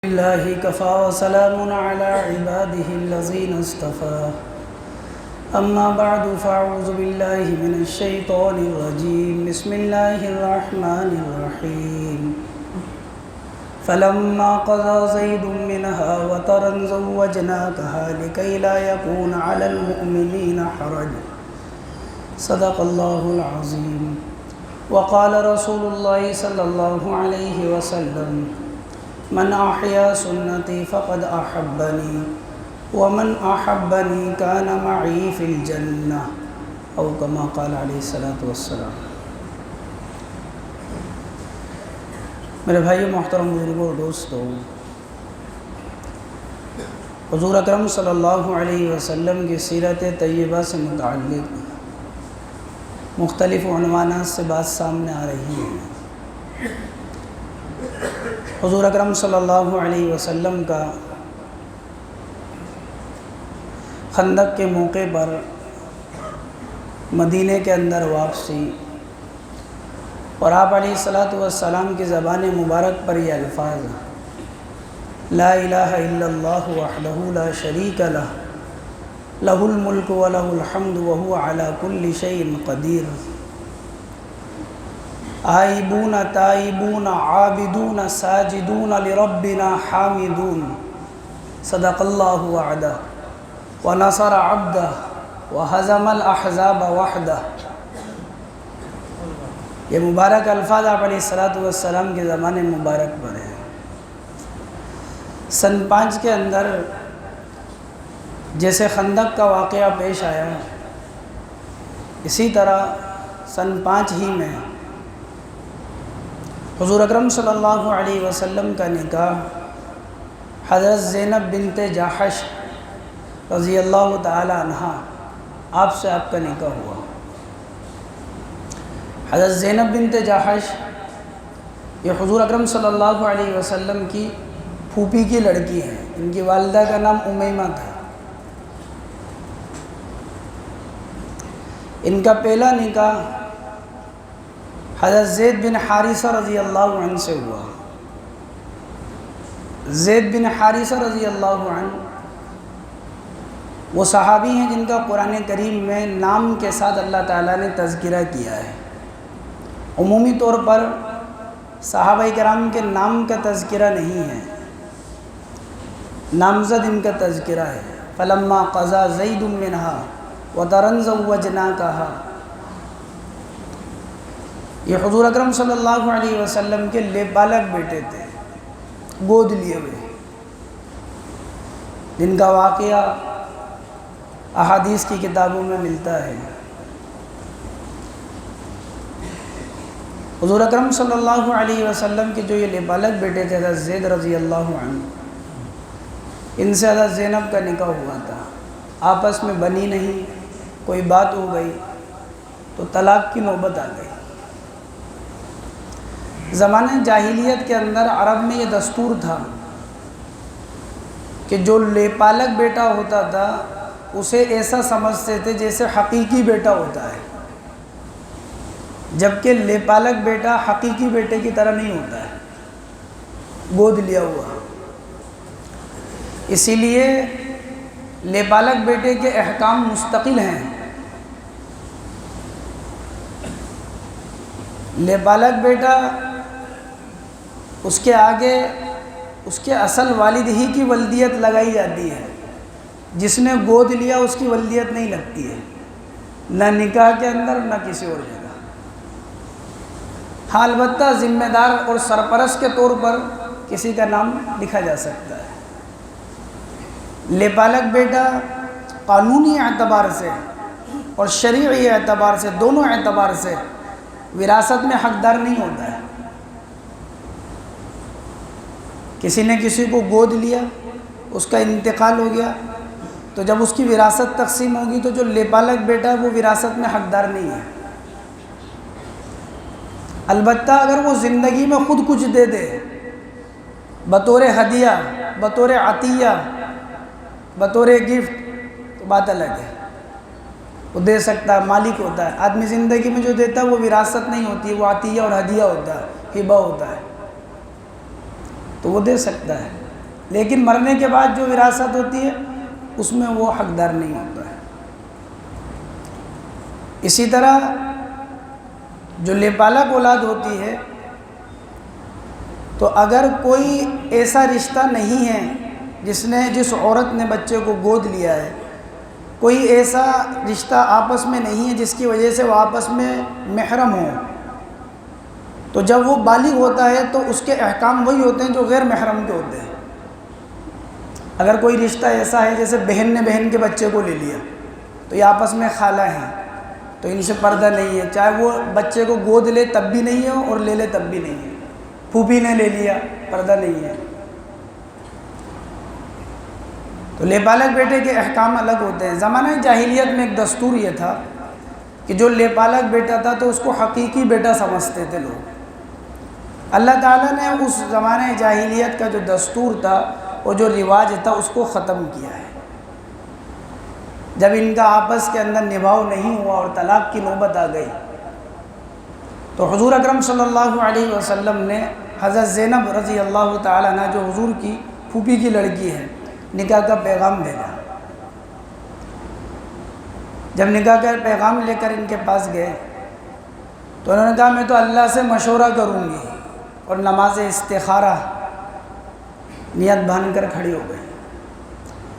الله كفى وسلام على عباده الذين اصطفى أما بعد فأعوذ بالله من الشيطان الرجيم بسم الله الرحمن الرحيم فلما قضى زيد منها وطرا زوجناكها لكي لا يكون على المؤمنين حرج صدق الله العظيم وقال رسول الله صلى الله عليه وسلم من أحيا سنتي فقد أحبني ومن أحبني كان معي في الجنة أو كما قال عليه الصلاة والسلام۔ میرے بھائیو، محترم بزرگوں اور دوستوں، حضور اکرم صلی اللہ علیہ وسلم کی سیرت طیبہ سے متعلق مختلف عنوانات سے بات سامنے آ رہی ہیں۔ حضور اکرم صلی اللہ علیہ وسلم کا خندق کے موقع پر مدینہ کے اندر واپسی اور آپ علیہ السلام کی زبان مبارک پر یہ الفاظ: لا الہ الا اللہ وحدہ لا شریک لہ لہ الملک ولہ الحمد وہو علی کل شیء قدیر، آئبون تائبون عابدون ساجدون لربنا حامدون، صدق اللہ وعدہ ونصر عبدہ وہزم الاحزاب وحدہ۔ یہ مبارک الفاظ آپ علیہ السلام کے زمانے مبارک پر ہیں۔ سن 5 کے اندر جیسے خندق کا واقعہ پیش آیا، اسی طرح سن 5 ہی میں حضور اکرم صلی اللہ علیہ وسلم کا نکاح حضرت زینب بنت جاحش رضی اللہ تعالی عنہ آپ سے آپ کا نکاح ہوا۔ حضرت زینب بنت جاحش یہ حضور اکرم صلی اللہ علیہ وسلم کی پھوپھی کی لڑکی ہیں۔ ان کی والدہ کا نام امیمہ تھا۔ ان کا پہلا نکاح حضرت زید بن حارثہ رضی اللہ عنہ سے ہوا۔ زید بن حارثہ رضی اللہ عنہ وہ صحابی ہیں جن کا قرآن کریم میں نام کے ساتھ اللہ تعالیٰ نے تذکرہ کیا ہے۔ عمومی طور پر صحابہ کرام کے نام کا تذکرہ نہیں ہے، نامزد ان کا تذکرہ ہے۔ فلما قضا زید منہا وطرا زوجناکہا، یہ حضور اکرم صلی اللہ علیہ وسلم کے بالغ بیٹے تھے، گود لیے ہوئے، جن کا واقعہ احادیث کی کتابوں میں ملتا ہے۔ حضور اکرم صلی اللہ علیہ وسلم کے جو یہ بالغ بیٹے تھے حضرت زید رضی اللہ عنہ، ان سے حضرت زینب کا نکاح ہوا تھا۔ آپس میں بنی نہیں، کوئی بات ہو گئی تو طلاق کی نوبت آ گئی۔ زمانہ جاہلیت کے اندر عرب میں یہ دستور تھا کہ جو لیپالک بیٹا ہوتا تھا اسے ایسا سمجھتے تھے جیسے حقیقی بیٹا ہوتا ہے، جبکہ لیپالک بیٹا حقیقی بیٹے کی طرح نہیں ہوتا ہے، گود لیا ہوا۔ اسی لیے لیپالک بیٹے کے احکام مستقل ہیں۔ لیپالک بیٹا اس کے آگے اس کے اصل والد ہی کی ولدیت لگائی جاتی ہے، جس نے گود لیا اس کی ولدیت نہیں لگتی ہے، نہ نکاح کے اندر نہ کسی اور جگہ۔ ہاں، البتہ ذمہ دار اور سرپرست کے طور پر کسی کا نام لکھا جا سکتا ہے۔ لیپالک بیٹا قانونی اعتبار سے اور شرعی اعتبار سے، دونوں اعتبار سے وراثت میں حقدار نہیں ہوتا ہے۔ کسی نے کسی کو گود لیا، اس کا انتقال ہو گیا، تو جب اس کی وراثت تقسیم ہوگی تو جو لیپالک بیٹا ہے وہ وراثت میں حقدار نہیں ہے۔ البتہ اگر وہ زندگی میں خود کچھ دے دے بطور ہدیہ، بطور عطیہ، بطور گفٹ، تو بات الگ ہے، وہ دے سکتا ہے، مالک ہوتا ہے۔ آدمی زندگی میں جو دیتا ہے وہ وراثت نہیں ہوتی ہے، وہ عطیہ اور ہدیہ ہوتا ہے، ہبہ ہوتا ہے، تو وہ دے سکتا ہے۔ لیکن مرنے کے بعد جو وراثت ہوتی ہے اس میں وہ حقدار نہیں ہوتا ہے۔ اسی طرح جو لیپالک اولاد ہوتی ہے، تو اگر کوئی ایسا رشتہ نہیں ہے جس عورت نے بچے کو گود لیا ہے، کوئی ایسا رشتہ آپس میں نہیں ہے جس کی وجہ سے وہ آپس میں محرم ہوں، تو جب وہ بالغ ہوتا ہے تو اس کے احکام وہی ہوتے ہیں جو غیر محرم کے ہوتے ہیں۔ اگر کوئی رشتہ ایسا ہے جیسے بہن نے بہن کے بچے کو لے لیا، تو یہ آپس میں خالہ ہیں، تو ان سے پردہ نہیں ہے، چاہے وہ بچے کو گود لے تب بھی نہیں ہے اور لے تب بھی نہیں ہے۔ پھوپھی نے لے لیا، پردہ نہیں ہے۔ تو لیپالک بیٹے کے احکام الگ ہوتے ہیں۔ زمانہ جاہلیت میں ایک دستور یہ تھا کہ جو لیپالک بیٹا تھا تو اس کو حقیقی بیٹا سمجھتے تھے لوگ۔ اللہ تعالیٰ نے اس زمانہ جاہلیت کا جو دستور تھا اور جو رواج تھا اس کو ختم کیا ہے۔ جب ان کا آپس کے اندر نبھاؤ نہیں ہوا اور طلاق کی نوبت آ گئی، تو حضور اکرم صلی اللہ علیہ وسلم نے حضرت زینب رضی اللہ تعالیٰ عنہ، جو حضور کی پھوپھی کی لڑکی ہے، نکاح کا پیغام بھیجا۔ جب نکاح کا پیغام لے کر ان کے پاس گئے تو انہوں نے کہا میں تو اللہ سے مشورہ کروں گی، اور نماز استخارہ نیت باندھ کر کھڑی ہو گئی۔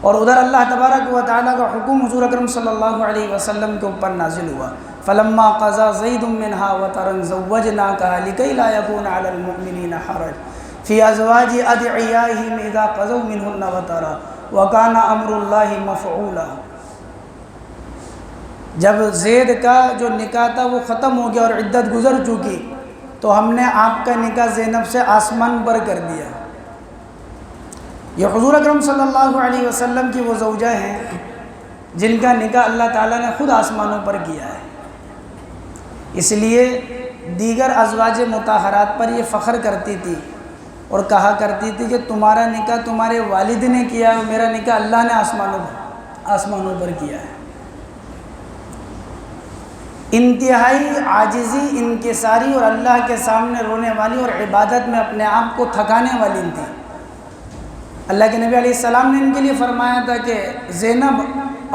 اور ادھر اللہ تبارک و تعالیٰ کا حکم حضور اکرم صلی اللہ علیہ وسلم کے اوپر نازل ہوا، فلما قضى زید منها وطرا زوجناكها لكي لا يكون على المؤمنين حرج في ازواج ادعيائهم اذا قضوا منهن وطرا وكان امر الله مفعولا۔ جب زید کا جو نکاح تھا وہ ختم ہو گیا اور عدت گزر چکی، تو ہم نے آپ کا نکاح زینب سے آسمان پر کر دیا۔ یہ حضور اکرم صلی اللہ علیہ وسلم کی وہ زوجہ ہیں جن کا نکاح اللہ تعالیٰ نے خود آسمانوں پر کیا ہے۔ اس لیے دیگر ازواج مطہرات پر یہ فخر کرتی تھی اور کہا کرتی تھی کہ تمہارا نکاح تمہارے والد نے کیا ہے، میرا نکاح اللہ نے آسمانوں پر کیا ہے۔ انتہائی عاجزی، انکساری اور اللہ کے سامنے رونے والی اور عبادت میں اپنے آپ کو تھکانے والی تھی۔ اللہ کے نبی علیہ السلام نے ان کے لیے فرمایا تھا کہ زینب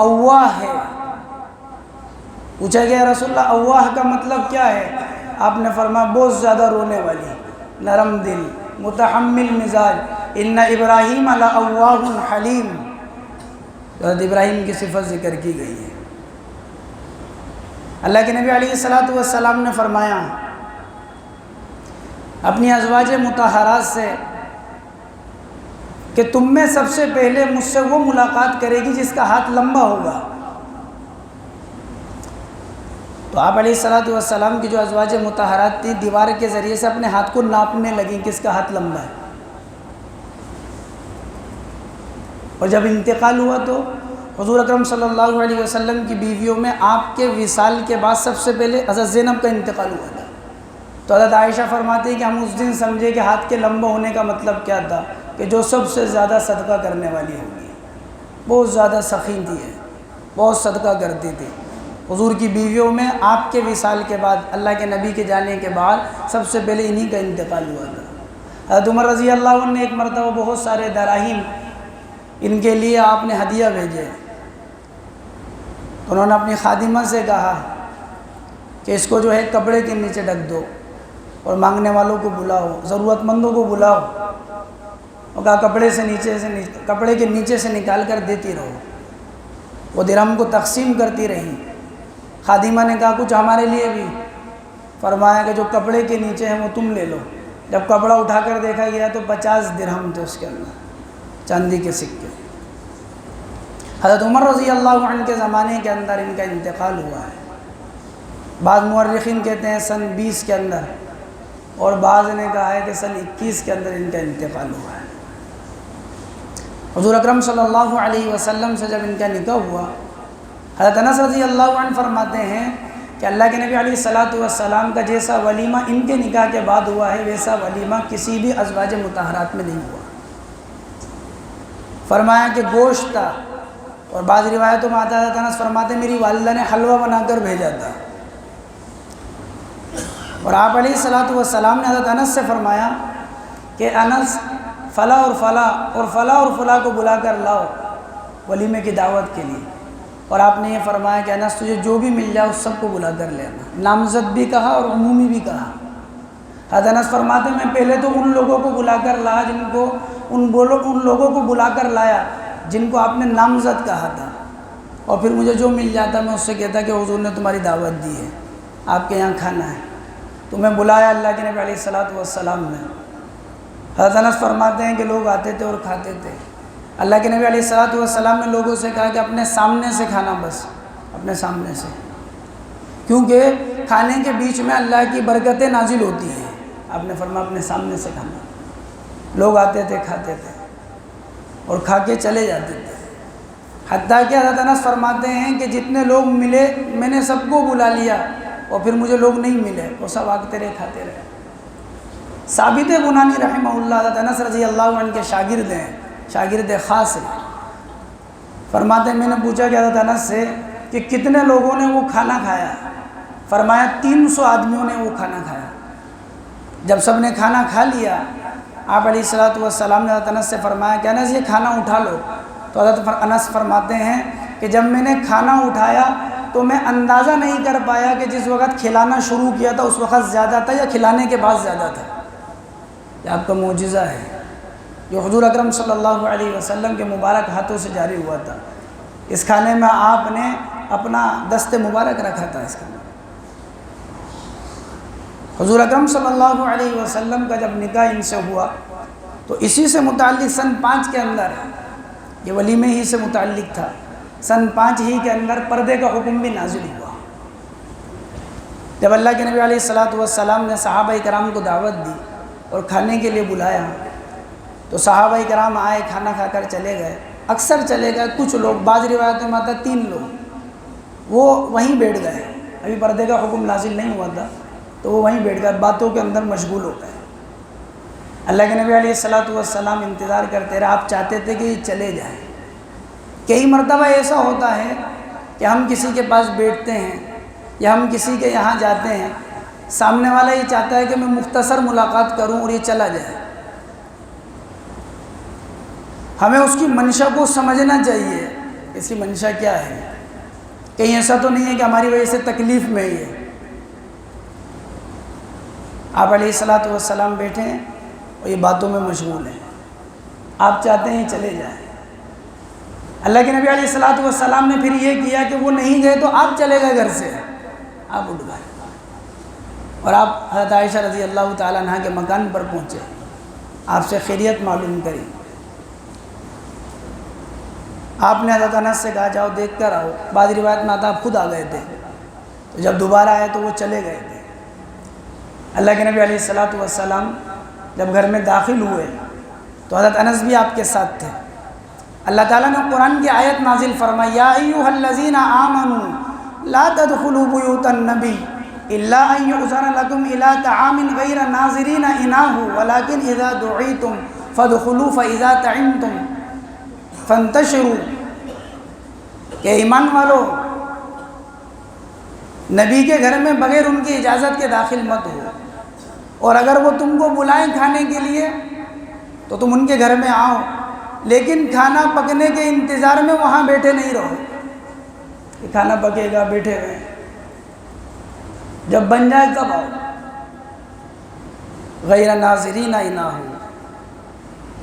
اواہ ہے۔ پوچھا گیا رسول اللہ اواہ کا مطلب کیا ہے؟ آپ نے فرمایا بہت زیادہ رونے والی، نرم دل، متحمل مزاج، ان ابراہیم لأواہ حلیم۔ حضرت ابراہیم کی صفت ذکر کی گئی ہے۔ اللہ کے نبی علیہ السلام نے فرمایا اپنی ازواج مطہرات سے کہ تم میں سب سے پہلے مجھ سے وہ ملاقات کرے گی جس کا ہاتھ لمبا ہوگا۔ تو آپ علیہ السلام کی جو ازواج مطہرات تھیں دیوار کے ذریعے سے اپنے ہاتھ کو ناپنے لگیں کس کا ہاتھ لمبا ہے۔ اور جب انتقال ہوا تو حضور اکرم صلی اللہ علیہ وسلم کی بیویوں میں آپ کے وصال کے بعد سب سے پہلے حضرت زینب کا انتقال ہوا تھا۔ تو حضرت عائشہ فرماتی ہے کہ ہم اس دن سمجھے کہ ہاتھ کے لمبا ہونے کا مطلب کیا تھا، کہ جو سب سے زیادہ صدقہ کرنے والی ہوگی، بہت زیادہ سخی تھی، بہت صدقہ کرتی تھی۔ حضور کی بیویوں میں آپ کے وصال کے بعد، اللہ کے نبی کے جانے کے بعد سب سے پہلے انہی کا انتقال ہوا تھا۔ حضرت عمر رضی اللہ عنہ نے ایک مرتبہ بہت سارے دراہیم ان کے لیے آپ نے ہدیہ بھیجے۔ انہوں نے اپنی خادمہ سے کہا کہ اس کو جو ہے کپڑے کے نیچے ڈھک دو اور مانگنے والوں کو بلاؤ، ضرورت مندوں کو بلاؤ، اور کہا کپڑے کے نیچے سے نکال کر دیتی رہو۔ وہ درہم کو تقسیم کرتی رہی۔ خادمہ نے کہا کچھ ہمارے لیے بھی، فرمایا کہ جو کپڑے کے نیچے ہیں وہ تم لے لو۔ جب کپڑا اٹھا کر دیکھا گیا تو 50 درہم تھے اس کے اندر، چاندی کے سکے۔ حضرت عمر رضی اللہ عنہ کے زمانے کے اندر ان کا انتقال ہوا ہے۔ بعض مورخین کہتے ہیں سن 20 کے اندر، اور بعض نے کہا ہے کہ سن 21 کے اندر ان کا انتقال ہوا ہے۔ حضور اکرم صلی اللہ علیہ وسلم سے جب ان کا نکاح ہوا، حضرت انس رضی اللہ عنہ فرماتے ہیں کہ اللہ کے نبی علیہ السلام کا جیسا ولیمہ ان کے نکاح کے بعد ہوا ہے ویسا ولیمہ کسی بھی ازواج مطہرات میں نہیں ہوا۔ فرمایا کہ گوشت تھا، اور بعض روایتوں میں آتا ہے حضرت انس فرماتے ہیں میری والدہ نے حلوہ بنا کر بھیجا تھا۔ اور آپ علیہ السلام نے حضرت انس سے فرمایا کہ انس فلاں اور فلاں اور فلاں کو بلا کر لاؤ ولیمے کی دعوت کے لیے، اور آپ نے یہ فرمایا کہ انس تجھے جو بھی مل جائے اس سب کو بلا کر لینا، نامزد بھی کہا اور عمومی بھی کہا۔ حضرت انس فرماتے میں پہلے تو ان لوگوں کو بلا کر لایا ان لوگوں کو بلا کر لایا جن کو آپ نے نامزد کہا تھا، اور پھر مجھے جو مل جاتا میں اس سے کہتا کہ حضور نے تمہاری دعوت دی ہے، آپ کے یہاں کھانا ہے، تمہیں بلایا اللہ کے نبی علیہ الصلوۃ والسلام نے۔ حضرت انس فرماتے ہیں کہ لوگ آتے تھے اور کھاتے تھے، اللہ کے نبی علیہ الصلوۃ والسلام نے لوگوں سے کہا کہ اپنے سامنے سے کھانا، بس اپنے سامنے سے، کیونکہ کھانے کے بیچ میں اللہ کی برکتیں نازل ہوتی ہیں۔ آپ نے فرمایا اپنے سامنے سے کھانا۔ لوگ آتے تھے، کھاتے تھے اور کھا کے چلے جاتے تھے، حتیٰ کہ حضرت انس فرماتے ہیں کہ جتنے لوگ ملے میں نے سب کو بلا لیا، اور پھر مجھے لوگ نہیں ملے، وہ سب آتے رہے، کھاتے رہے۔ ثابت بنانی رحمہ اللہ حضرت انس رضی اللہ عنہ کے شاگرد ہیں، شاگرد خاص ہیں۔ فرماتے ہیں میں نے پوچھا کہ حضرت انس سے کہ کتنے لوگوں نے وہ کھانا کھایا؟ فرمایا 300 آدمیوں نے وہ کھانا کھایا۔ جب سب نے کھانا کھا لیا، آپ علیہ الصلوۃ والسلام نے حضرت انس سے فرمایا کہ انس یہ کھانا اٹھا لو، تو حضرت انس فرماتے ہیں کہ جب میں نے کھانا اٹھایا تو میں اندازہ نہیں کر پایا کہ جس وقت کھلانا شروع کیا تھا اس وقت زیادہ تھا یا کھلانے کے بعد زیادہ تھا۔ یہ آپ کا معجزہ ہے جو حضور اکرم صلی اللہ علیہ وسلم کے مبارک ہاتھوں سے جاری ہوا تھا۔ اس کھانے میں آپ نے اپنا دست مبارک رکھا تھا۔ اس کھانے حضور اکرم صلی اللہ علیہ وسلم کا جب نکاح ان سے ہوا تو اسی سے متعلق سن 5 کے اندر، یہ ولیمے ہی سے متعلق تھا، سن 5 ہی کے اندر پردے کا حکم بھی نازل ہوا۔ جب اللہ کے نبی علیہ الصلوۃ والسلام نے صحابہ کرام کو دعوت دی اور کھانے کے لیے بلایا تو صحابہ کرام آئے، کھانا کھا کر چلے گئے، اکثر چلے گئے، کچھ لوگ، بعض روایتوں میں آتا 3 لوگ وہ وہیں بیٹھ گئے، ابھی پردے کا حکم نازل نہیں ہوا تھا تو وہ وہیں بیٹھ گئے، باتوں کے اندر مشغول ہو گئے۔ اللہ کے نبی علیہ الصلوۃ والسلام انتظار کرتے رہے، آپ چاہتے تھے کہ یہ چلے جائیں۔ کئی مرتبہ ایسا ہوتا ہے کہ ہم کسی کے پاس بیٹھتے ہیں یا ہم کسی کے یہاں جاتے ہیں، سامنے والا یہ چاہتا ہے کہ میں مختصر ملاقات کروں اور یہ چلا جائے۔ ہمیں اس کی منشا کو سمجھنا چاہیے، اس کی منشا کیا ہے، کہیں ایسا تو نہیں ہے کہ ہماری وجہ سے تکلیف میں ہی ہے۔ آپ علیہ الصلوۃ والسلام بیٹھے ہیں اور یہ باتوں میں مشغول ہیں، آپ چاہتے ہیں چلے جائیں۔ اللہ کے نبی علیہ الصلوۃ والسلام نے پھر یہ کیا کہ وہ نہیں گئے تو آپ چلے گئے گھر سے، آپ اٹھ گئے اور آپ حضرت عائشہ رضی اللہ تعالیٰ عنہ کے مکان پر پہنچے، آپ سے خیریت معلوم کری۔ آپ نے حضرت انس سے کہا جاؤ دیکھ کر آؤ، بعض روایت میں آتا آپ خود آ گئے تھے، تو جب دوبارہ آئے تو وہ چلے گئے تھے۔ اللہ کے نبی علیہ الصلوۃ والسلام جب گھر میں داخل ہوئے تو حضرت انس بھی آپ کے ساتھ تھے۔ اللہ تعالیٰ نے قرآن کی آیت نازل فرمائی، یا ایھا الذین آمنوا لا تدخلوا بیوت النبی الا ان یؤذن لکم الی طعام غیر ناظرین اناہ ولکن اذا دعیتم فادخلوا فاذا طعمتم فانتشروا، کہ ایمان والو نبی کے گھر میں بغیر ان کی اجازت کے داخل مت ہو، اور اگر وہ تم کو بلائیں کھانے کے لیے تو تم ان کے گھر میں آؤ، لیکن کھانا پکنے کے انتظار میں وہاں بیٹھے نہیں رہو کہ کھانا پکے گا بیٹھے ہوئے، جب بن جائے تب آؤ، غیر ناظرین اناہ،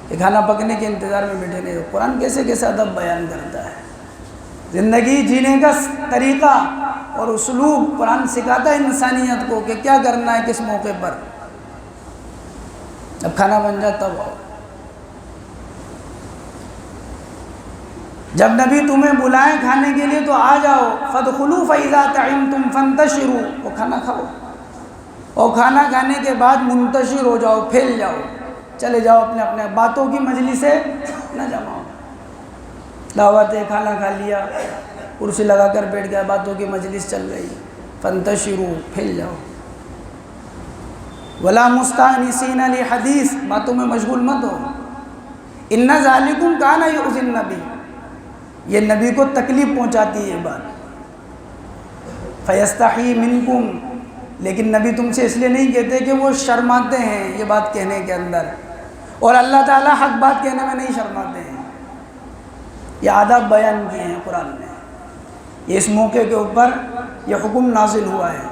کہ کھانا پکنے کے انتظار میں بیٹھے نہیں رہو۔ قرآن کیسے کیسے ادب بیان کرتا ہے، زندگی جینے کا طریقہ اور اسلوب قرآن سکھاتا ہے انسانیت کو کہ کیا کرنا ہے کس موقع پر، جب کھانا بن جائے تب آؤ۔ جب نبی تمہیں بلائیں کھانے کے لیے تو آ جاؤ، فادخلوا فاذا طعمتم فانتشروا، وہ کھانا کھاؤ اور کھانا کھانے کے بعد منتشر ہو جاؤ، پھیل جاؤ، چلے جاؤ اپنے اپنے، باتوں کی مجلس سے نہ جماؤ۔ دعوت ہے، کھانا کھا لیا، کرسی لگا کر بیٹھ گیا، باتوں کی مجلس چل رہی، فانتشروا، پھیل جاؤ۔ ولا مستانسین لحدیث، باتوں میں مشغول مت ہو۔ ان ذالکم کان یؤذی النبی، یہ نبی کو تکلیف پہنچاتی ہے یہ بات۔ فیستحی منکم، لیکن نبی تم سے اس لیے نہیں کہتے کہ وہ شرماتے ہیں یہ بات کہنے کے اندر۔ اور اللہ تعالیٰ حق بات کہنے میں نہیں شرماتے ہیں۔ یہ آداب بیان کیے ہیں قرآن میں۔ یہ اس موقع کے اوپر یہ حکم نازل ہوا ہے،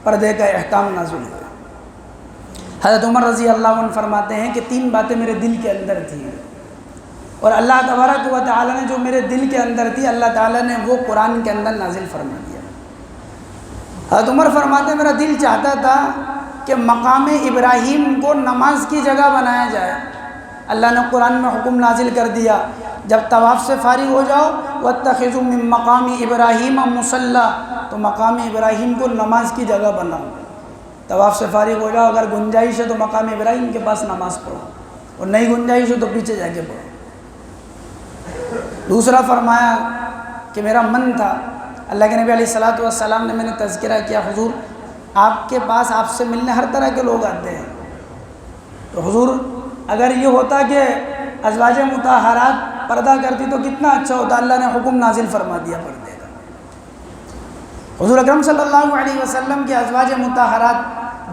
پردے کا احکام نازل ہوا ہے۔ حضرت عمر رضی اللہ عنہ فرماتے ہیں کہ 3 باتیں میرے دل کے اندر تھیں، اور اللہ تبارک و تعالیٰ نے جو میرے دل کے اندر تھی، اللہ تعالیٰ نے وہ قرآن کے اندر نازل فرما دیا۔ حضرت عمر فرماتے ہیں میرا دل چاہتا تھا کہ مقام ابراہیم کو نماز کی جگہ بنایا جائے۔ اللہ نے قرآن میں حکم نازل کر دیا، جب طواف سے فارغ ہو جاؤ وَاتَّخِذُوا مِن مَّقَامِ إِبْرَاهِيمَ مُصَلَّى، تو مقام ابراہیم کو نماز کی جگہ بناؤ۔ طواف سے فارغ ہو جاؤ، اگر گنجائش ہے تو مقام ابراہیم کے پاس نماز پڑھو، اور نہیں گنجائش ہو تو پیچھے جا کے پڑھو۔ دوسرا فرمایا کہ میرا من تھا، اللہ کے نبی علیہ الصلوۃ والسلام نے میں نے تذکرہ کیا، حضور آپ کے پاس آپ سے ملنے ہر طرح کے لوگ آتے ہیں، تو حضور اگر یہ ہوتا کہ ازواج مطہرات پردہ کرتی تو کتنا اچھا ہوتا۔ اللہ نے حکم نازل فرما دیا پردے کا۔ حضور اکرم صلی اللہ علیہ وسلم کی ازواج مطہرات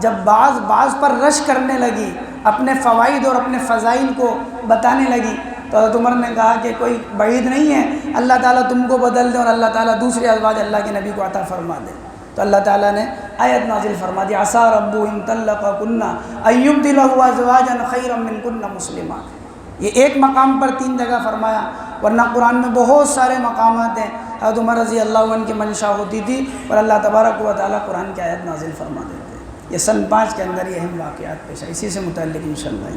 جب بعض پر رش کرنے لگی، اپنے فوائد اور اپنے فضائل کو بتانے لگی، تو حضرت عمر نے کہا کہ کوئی بعید نہیں ہے اللہ تعالیٰ تم کو بدل دے اور اللہ تعالیٰ دوسری ازواج اللہ کے نبی کو عطا فرما دے۔ تو اللہ تعالیٰ نے آیت نازل فرما دی، عسیٰ ربہ ان طلقکن ان یبدلہ ازواجا خیرا منکن مسلمات۔ یہ ایک مقام پر 3 جگہ فرمایا، ورنہ قرآن میں بہت سارے مقامات ہیں۔ حضرت عمر رضی اللہ عنہ کی منشا ہوتی تھی اور اللہ تبارک و تعالیٰ قرآن کی آیت نازل فرما دیتے۔ یہ سن 5 کے اندر یہ اہم واقعات پیش ہے، اسی سے متعلق انشاءاللہ